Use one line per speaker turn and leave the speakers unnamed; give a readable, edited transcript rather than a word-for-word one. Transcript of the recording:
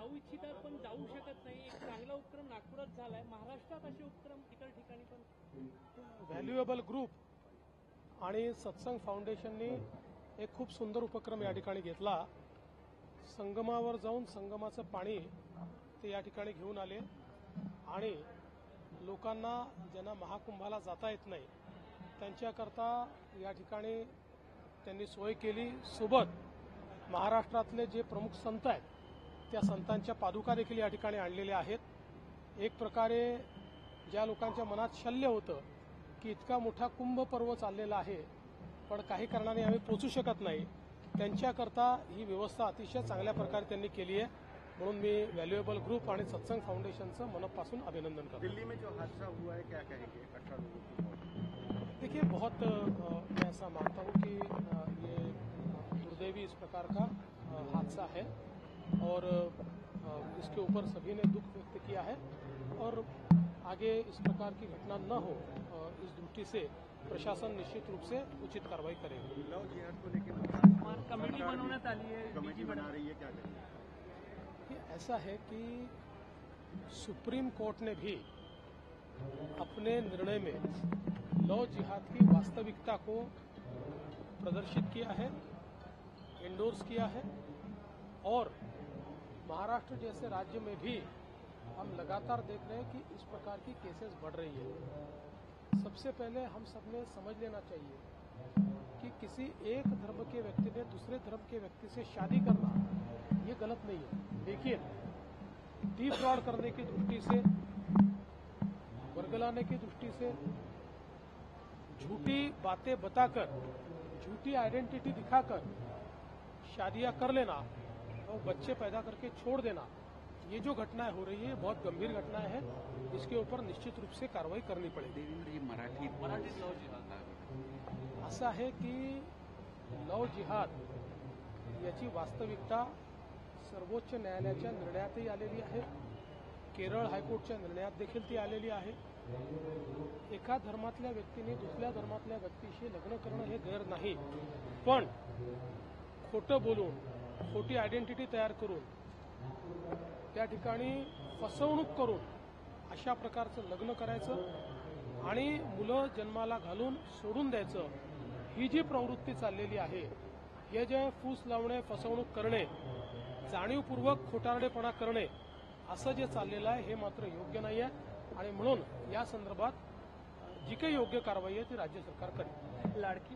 जाऊ इच्छितात पण जाऊ शकत नाही. एक चांगला उपक्रम नागपुरात झालाय. महाराष्ट्रात असे उपक्रम इतर ठिकाणी पण.
व्हॅल्युएबल ग्रुप आणि सत्संग फाउंडेशननी एक खूप सुंदर उपक्रम या ठिकाणी घेतला. संगमावर जाऊन संगमाचं पाणी ते या ठिकाणी घेऊन आले आणि लोकांना ज्यांना महाकुंभाला जाता येत नाही त्यांच्याकरता या ठिकाणी त्यांनी सोय केली. सोबत महाराष्ट्रातले जे प्रमुख संत आहेत त्या संतांच्या पादुका देखील या ठिकाणी आणलेल्या आहेत. एक प्रकारे ज्या लोकांच्या मनात शल्य होतं की इतका मोठा कुंभ पर्व चाललेला आहे पण काही कारणाने आम्ही पोचू शकत नाही, त्यांच्याकरता ही व्यवस्था अतिशय चांगल्या प्रकारे त्यांनी केली आहे. म्हणून मी व्हॅल्युएबल ग्रुप आणि सत्संग फाउंडेशनचं मनपासून अभिनंदन करतो.
दिल्ली में जो हादसा हुआ है क्या कहेंगे? 18 लोगों की मौत।
देखिए, बहुत मैं ऐसा मानता हूँ कि ये दुर्दैवी इस प्रकार का हादसा है और इसके ऊपर सभी ने दुख व्यक्त किया है और आगे इस प्रकार की घटना न हो इस दृष्टि से प्रशासन निश्चित रूप से उचित कार्रवाई करेगी.
लव जिहाद को लेकर
कमेटी बनवण्यात आली आहे.
कमेटी बना रही है, क्या करेंगे?
कि ऐसा है कि सुप्रीम कोर्ट ने भी अपने निर्णय में लव जिहाद की वास्तविकता को प्रदर्शित किया है, एंडोर्स किया है और महाराष्ट्र जैसे राज्य में भी हम लगातार देख रहे हैं कि इस प्रकार की केसेस बढ़ रही है. सबसे पहले हम सब ने समझ लेना चाहिए कि किसी एक धर्म के व्यक्ति ने दूसरे धर्म के व्यक्ति से शादी करना ये गलत नहीं है. देखिए, डिफ्रॉड करने की दृष्टि से, वर्गलाने की दृष्टि से, झूठी बातें बताकर, झूठी आइडेंटिटी दिखाकर शादियां कर लेना और बच्चे पैदा करके छोड़ देना, ये जो घटनाएं हो रही है बहुत गंभीर घटनाएं हैं. इसके ऊपर निश्चित रूप से कार्रवाई करनी पड़ेगी.
मराठीत लव जिहाद
असं आहे की लव जिहाद याची वास्तविकता सर्वोच्च न्यायालयाच्या निर्णयातही आलेली आहे. केरळ हायकोर्टच्या निर्णयात देखील ती आलेली आहे. एका धर्मातल्या व्यक्तीने दुसऱ्या धर्मातल्या व्यक्तीशी लग्न करणं हे गैर नाही, पण खोटं बोलून, खोटी आयडेंटिटी तयार करून, त्या ठिकाणी फसवणूक करून अशा प्रकारचं लग्न करायचं आणि मुलं जन्माला घालून सोडून द्यायचं, ही जी प्रवृत्ती चाललेली आहे, हे जे फूस लावणे, फसवणूक करणे, जाणीवपूर्वक खोटारडेपणा करणे, असं जे चाललेलं आहे हे मात्र योग्य नाही आहे आणि म्हणून या संदर्भात जी काही योग्य कारवाई आहे ती राज्य सरकार करेल.
लाडकी